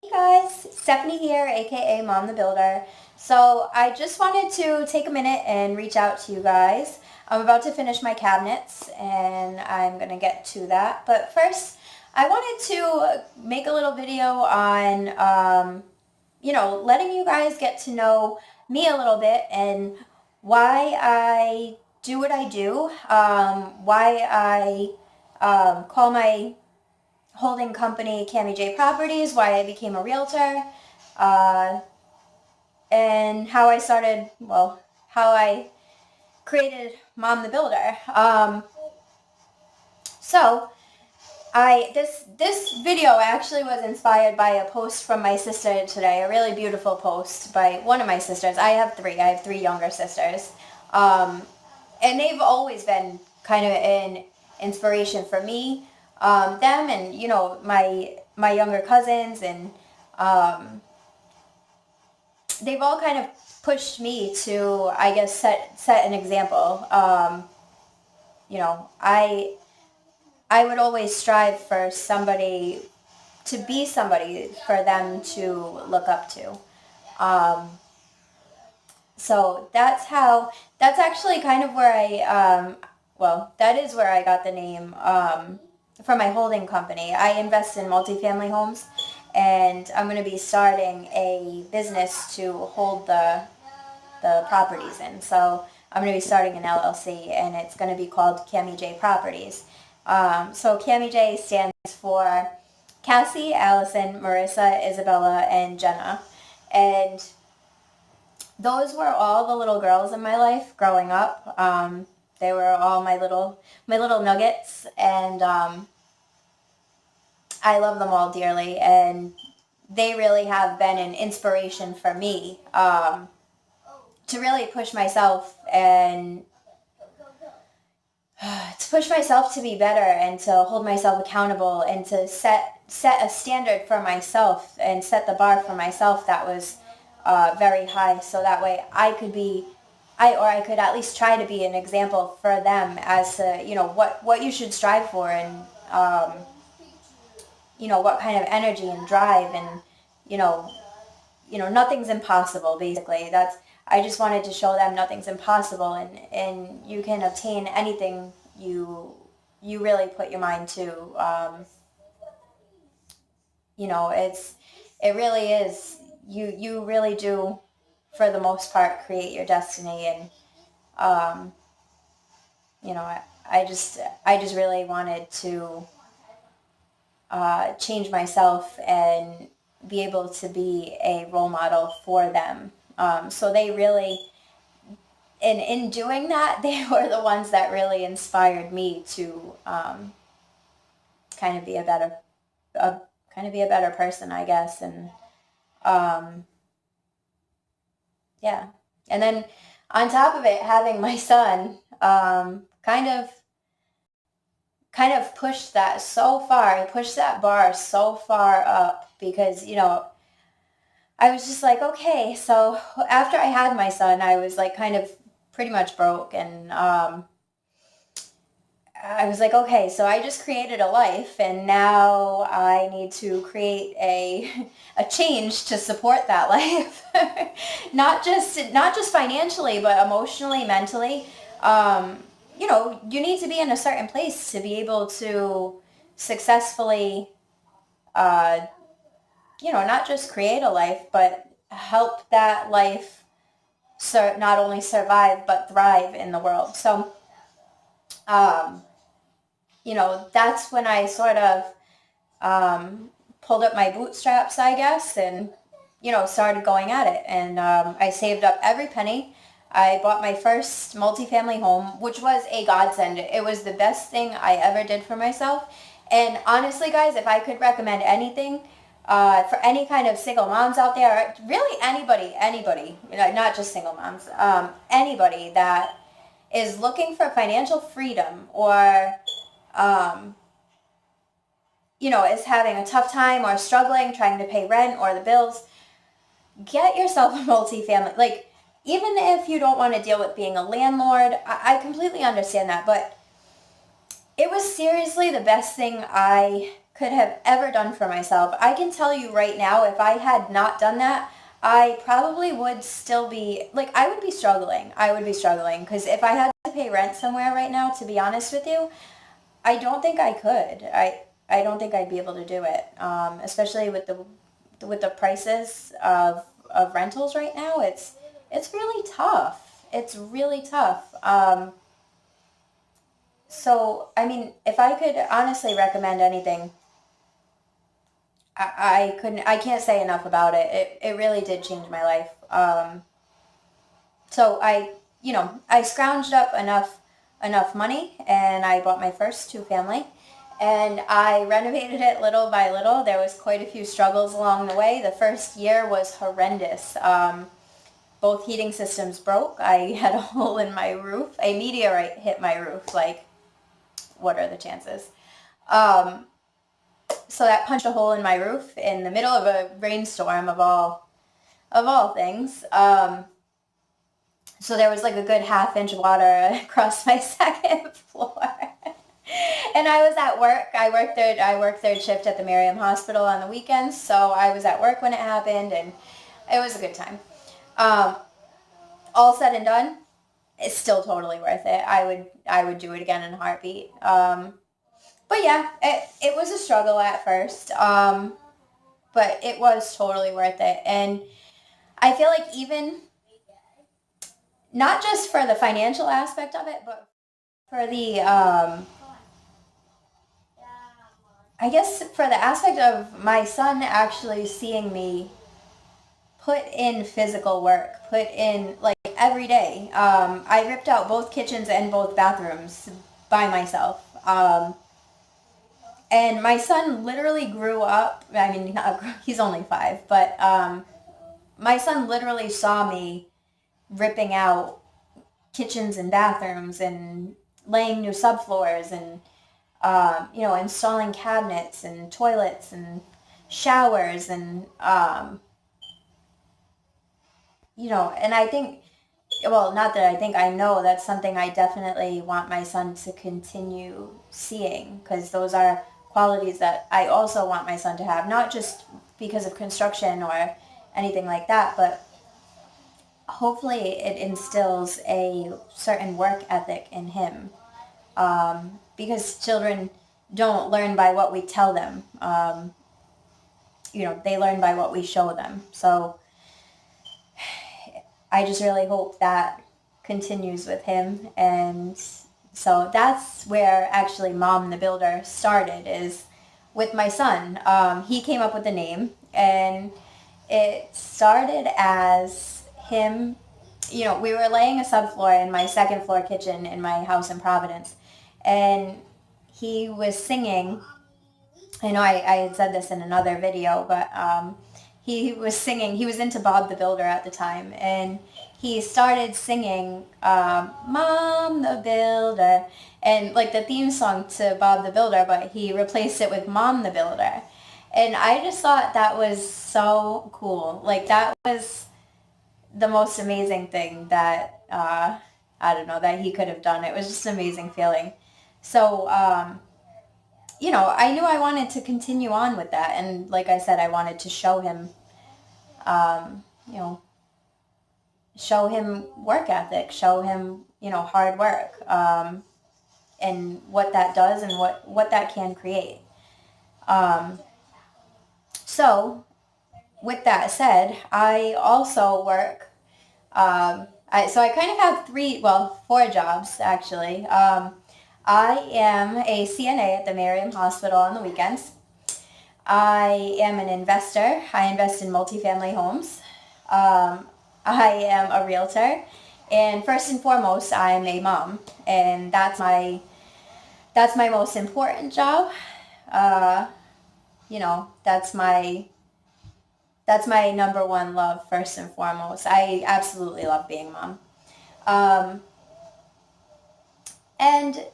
Hey guys, Stephanie here, aka Mom the Builder. So I just wanted to take a minute and reach out to you guys. I'm about to finish my cabinets and I'm going to get to that. But first, I wanted to make a little video on, letting you guys get to know me a little bit and why I do what I do, why I call my holding company Cami J Properties, why I became a realtor, uh, and how I started, how I created Mom the Builder. So this video actually was inspired by a post from my sister today, a really beautiful post by one of my sisters. I have three. I have three younger sisters, and they've always been kind of an inspiration for me. Them and my younger cousins and um, they've all kind of pushed me to, I guess, set an example. I would always strive for somebody to be somebody for them to look up to. Um, so that's actually kind of where that is where I got the name for my holding company. I invest in multifamily homes, and I'm going to be starting a business to hold the properties in. So I'm going to be starting an LLC, and it's going to be called Cami J Properties. So Cami J stands for Cassie, Allison, Marissa, Isabella, and Jenna. And those were all the little girls in my life growing up. They were all my little nuggets, and I love them all dearly. And they really have been an inspiration for me to really push myself and to push myself to be better and to hold myself accountable and to set a standard for myself and set the bar for myself that was very high, so that way I could at least try to be an example for them as to what you should strive for, and what kind of energy and drive, and you know nothing's impossible. Basically, that's I just wanted to show them nothing's impossible, and you can obtain anything you really put your mind to. It really is, you really do, for the most part, create your destiny. And um, I just really wanted to change myself and be able to be a role model for them. So they really, in doing that, they were the ones that really inspired me to kind of be a kind of be a better person, I guess. And um, yeah, and then on top of it, having my son kind of pushed that so far. He pushed that bar so far up because I was just like, okay, so after I had my son, I was like kind of pretty much broke, and I was like, okay, so I just created a life, and now I need to create a change to support that life, not just financially, but emotionally, mentally. You need to be in a certain place to be able to successfully, uh, not just create a life, but help that life not only survive but thrive in the world. So, um, that's when I sort of pulled up my bootstraps, I guess, and started going at it. And I saved up every penny. I bought my first multifamily home, which was a godsend. It was the best thing I ever did for myself. And honestly, guys, if I could recommend anything for any kind of single moms out there, really anybody, not just single moms, anybody that is looking for financial freedom, or um, is having a tough time or struggling trying to pay rent or the bills, get yourself a multifamily. Like, even if you don't want to deal with being a landlord, I completely understand that, but it was seriously the best thing I could have ever done for myself. I can tell you right now, if I had not done that, I probably would still be, like, I would be struggling. I would be struggling because if I had to pay rent somewhere right now, to be honest with you, I don't think I could. I don't think I'd be able to do it, especially with the prices of rentals right now. It's really tough. It's really tough. So, I mean, if I could honestly recommend anything, I couldn't. I can't say enough about it. It really did change my life. So I scrounged up enough money, and I bought my first two family, and I renovated it little by little. There was quite a few struggles along the way. The first year was horrendous. Both heating systems broke. I had a hole in my roof. A meteorite hit my roof. Like, what are the chances? Um, so that punched a hole in my roof in the middle of a rainstorm of all things. So there was like a good half-inch water across my second floor. And I was at work. I worked third shift at the Miriam Hospital on the weekends, so I was at work when it happened, and it was a good time. Um, all said and done, it's still totally worth it. I would do it again in a heartbeat. But yeah, it was a struggle at first, but it was totally worth it. And I feel like even not just for the financial aspect of it, but for the I guess for the aspect of my son actually seeing me put in physical work, put in like every day. I ripped out both kitchens and both bathrooms by myself. And my son literally grew up. I mean, he's only 5, but my son literally saw me ripping out kitchens and bathrooms and laying new subfloors and installing cabinets and toilets and showers and and I think, well, not that I think, I know that's something I definitely want my son to continue seeing, because those are qualities that I also want my son to have, not just because of construction or anything like that, but hopefully it instills a certain work ethic in him, because children don't learn by what we tell them. They learn by what we show them. So I just really hope that continues with him. And so that's where actually Mom the Builder started, is with my son. He came up with the name, and it started as him. We were laying a subfloor in my second floor kitchen in my house in Providence, and he was singing. I know I had said this in another video, but he was singing. He was into Bob the Builder at the time, and he started singing Mom the Builder, and like the theme song to Bob the Builder, but he replaced it with Mom the Builder. And I just thought that was so cool. Like, that was the most amazing thing that, I don't know, that he could have done. It was just an amazing feeling. So, I knew I wanted to continue on with that. And like I said, I wanted to show him, um, you know, show him work ethic, show him, hard work, and what that does and what that can create. Um, so with that said, I also work, so I kind of have 4 jobs actually. I am a CNA at the Miriam Hospital on the weekends. I am an investor. I invest in multifamily homes. I am a realtor. And first and foremost, I'm a mom. And that's my most important job. That's my number one love, first and foremost. I absolutely love being a mom. Um, and,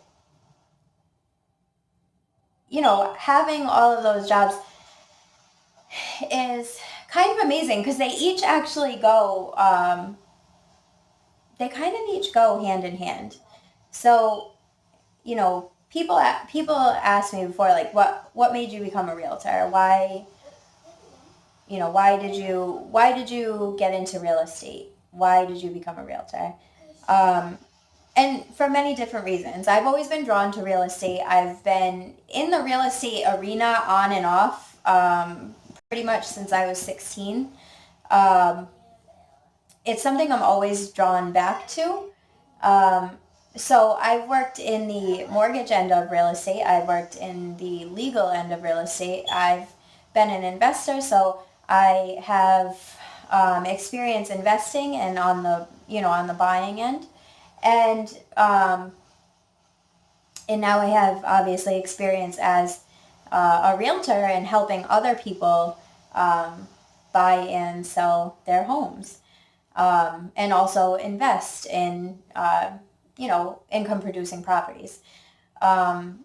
having all of those jobs is kind of amazing, because they each actually go, they kind of each go hand in hand. So, people ask me before, like, what made you become a realtor? Why, why did you get into real estate? Why did you become a realtor? Um, and for many different reasons. I've always been drawn to real estate. I've been in the real estate arena on and off, pretty much since I was 16. Um, it's something I'm always drawn back to. Um, so I've worked in the mortgage end of real estate. I've worked in the legal end of real estate. I've been an investor, so I have experience investing and on the buying end, and and now I have obviously experience as a realtor and helping other people buy and sell their homes, and also invest in income producing properties. Um,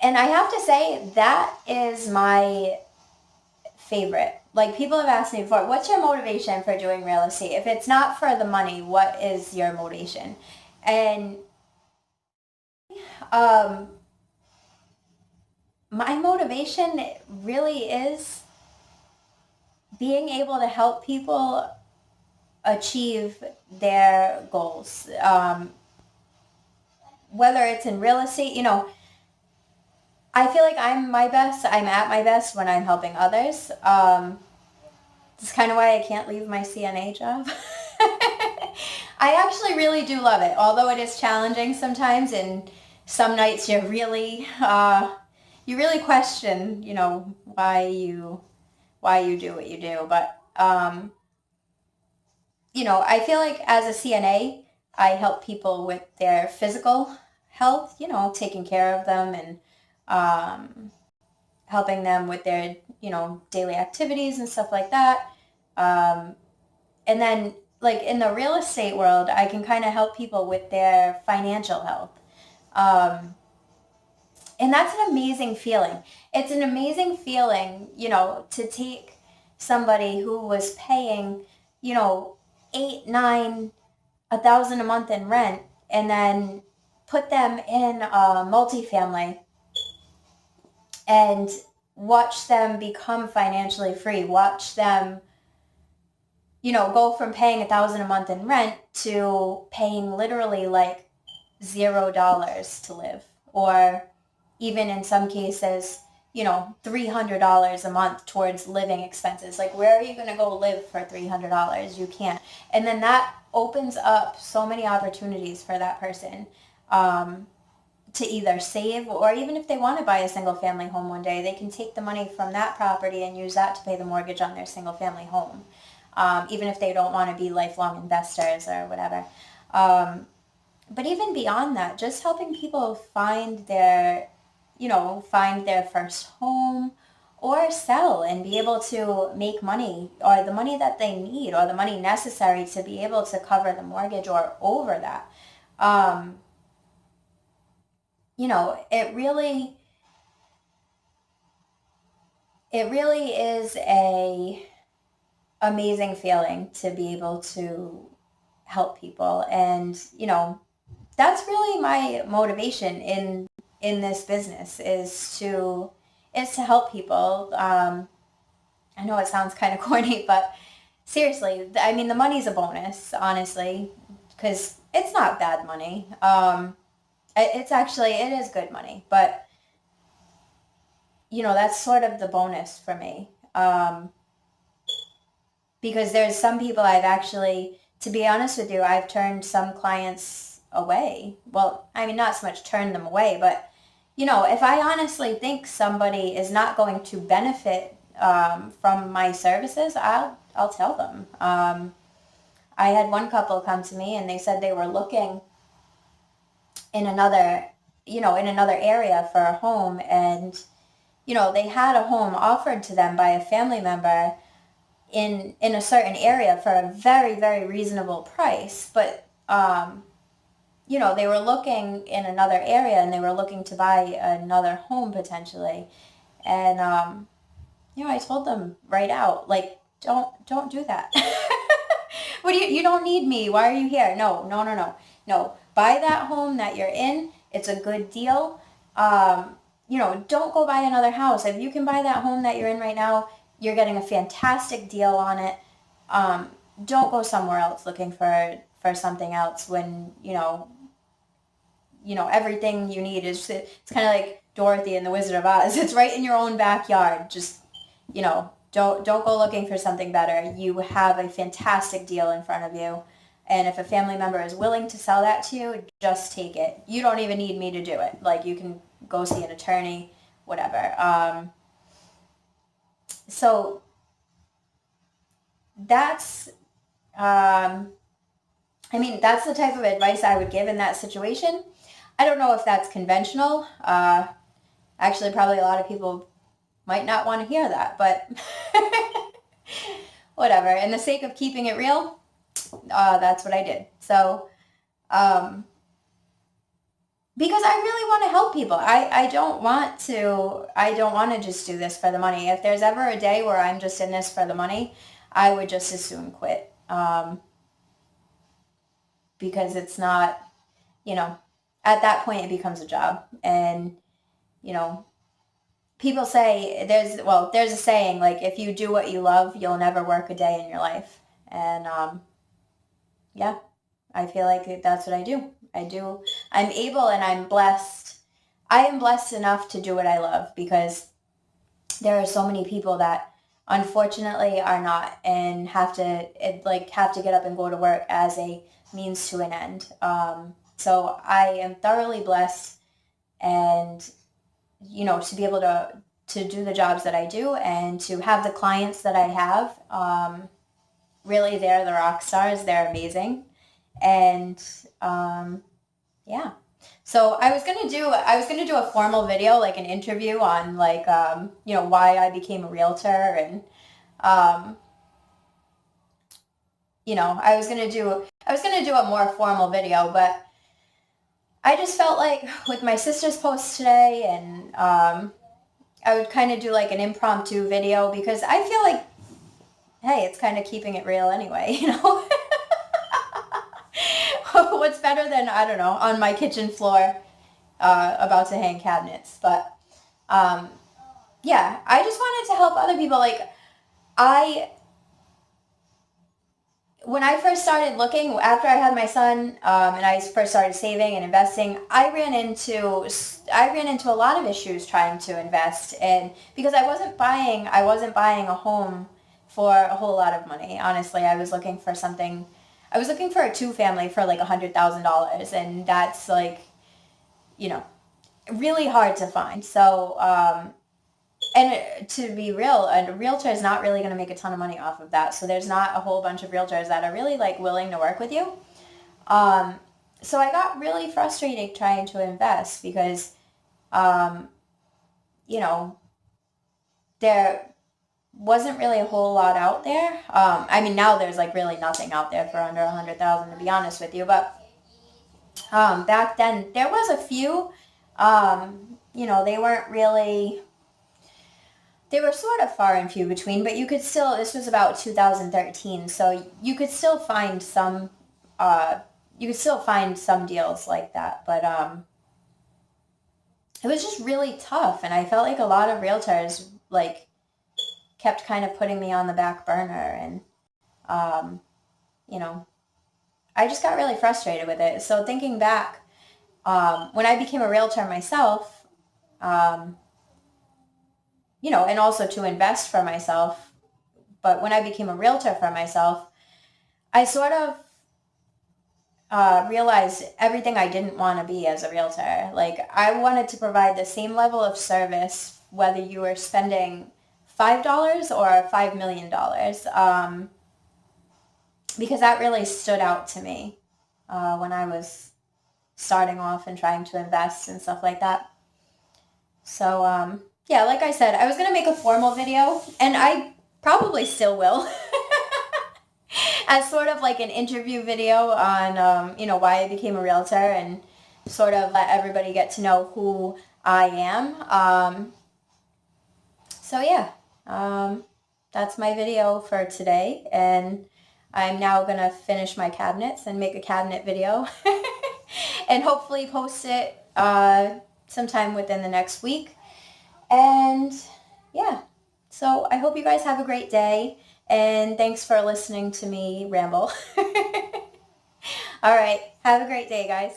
and I have to say that is my favorite. Like, people have asked me before, what's your motivation for doing real estate? If it's not for the money, what is your motivation? And um, my motivation really is being able to help people achieve their goals. Whether it's in real estate, I feel like I'm at my best when I'm helping others. It's kind of why I can't leave my CNA job. I actually really do love it, although it is challenging sometimes, and some nights you really question, why you do what you do. But I feel like as a CNA, I help people with their physical health, taking care of them and um, helping them with their, daily activities and stuff like that. Um, and then, like, in the real estate world, I can kind of help people with their financial health. Um, and that's an amazing feeling. It's an amazing feeling, to take somebody who was paying, eight, nine, 1,000 a month in rent, and then put them in a multifamily and watch them become financially free. Watch them, go from paying 1,000 a month in rent to paying literally like $0 to live, or even in some cases, $300 a month towards living expenses. Like, where are you going to go live for $300? You can't. And then that opens up so many opportunities for that person, to either save, or even if they want to buy a single family home one day, they can take the money from that property and use that to pay the mortgage on their single family home, even if they don't want to be lifelong investors or whatever. But even beyond that, just helping people find their first home, or sell and be able to make money, or the money that they need, or the money necessary to be able to cover the mortgage or over that. Um, it really is a amazing feeling to be able to help people. And that's really my motivation in this business, is to help people. I know it sounds kind of corny, but seriously, I mean, the money's a bonus, honestly, because it's not bad money. It is good money, but that's sort of the bonus for me. Because there's some people to be honest with you, I've turned some clients away. Well, I mean, not so much turn them away, but if I honestly think somebody is not going to benefit from my services, I'll tell them. I had one couple come to me and they said they were looking in another area for a home, and they had a home offered to them by a family member in a certain area for a very, very reasonable price, but they were looking in another area and they were looking to buy another home potentially. And I told them right out, like, don't do that. What you don't need me. Why are you here? No, no, no, no. No, buy that home that you're in. It's a good deal. Don't go buy another house. If you can buy that home that you're in right now, you're getting a fantastic deal on it. Um, don't go somewhere else looking for something else when, everything you need is, it's kind of like Dorothy and the Wizard of Oz. It's right in your own backyard. Just, don't go looking for something better. You have a fantastic deal in front of you. And if a family member is willing to sell that to you, just take it. You don't even need me to do it. Like, you can go see an attorney, whatever. So that's, that's the type of advice I would give in that situation. I don't know if that's conventional. Actually, probably a lot of people might not want to hear that, but whatever. In the sake of keeping it real, that's what I did. So, because I really want to help people. I don't want to just do this for the money. If there's ever a day where I'm just in this for the money, I would just as soon quit. Because it's not, at that point it becomes a job. And, people say there's a saying, like, if you do what you love, you'll never work a day in your life. And, yeah, I feel like that's what I do. I'm able and I'm blessed. I am blessed enough to do what I love, because there are so many people that unfortunately are not, and have to get up and go to work as a means to an end. So I am thoroughly blessed, and, to be able to do the jobs that I do and to have the clients that I have. Really, they're the rock stars. They're amazing. And, yeah. So I was gonna do a formal video, like an interview on, like, why I became a realtor, and, um, I was gonna do a more formal video, but I just felt like with my sister's post today, and, I would kind of do like an impromptu video, because I feel like, hey, it's kind of keeping it real anyway, What's better than, I don't know, on my kitchen floor, about to hang cabinets. But, yeah, I just wanted to help other people. Like, I when I first started looking, after I had my son, and I first started saving and investing, I ran into a lot of issues trying to invest, and because I wasn't buying a home for a whole lot of money. Honestly, I was looking for something. I was looking for a two-family for like $100,000, and that's like, really hard to find. So, and to be real, a realtor is not really going to make a ton of money off of that. So there's not a whole bunch of realtors that are really like willing to work with you. So I got really frustrated trying to invest, because, um, you know, there wasn't really a whole lot out there. Now there's like really nothing out there for under 100,000, to be honest with you. But, back then there was a few. They weren't really. They were sort of far and few between, but you could still, this was about 2013, so you could still find some, deals like that, but, it was just really tough, and I felt like a lot of realtors, like, kept kind of putting me on the back burner, and, um, you know, I just got really frustrated with it. So thinking back, when I became a realtor myself, um, and also to invest for myself. But when I became a realtor for myself, I sort of, realized everything I didn't want to be as a realtor. Like, I wanted to provide the same level of service, whether you were spending $5 or $5 million, because that really stood out to me, when I was starting off and trying to invest and stuff like that. So, yeah, like I said, I was going to make a formal video, and I probably still will, as sort of like an interview video on, why I became a realtor, and sort of let everybody get to know who I am. So yeah, that's my video for today, and I'm now going to finish my cabinets and make a cabinet video and hopefully post it, sometime within the next week. And yeah, so I hope you guys have a great day. And thanks for listening to me ramble. All right. Have a great day, guys.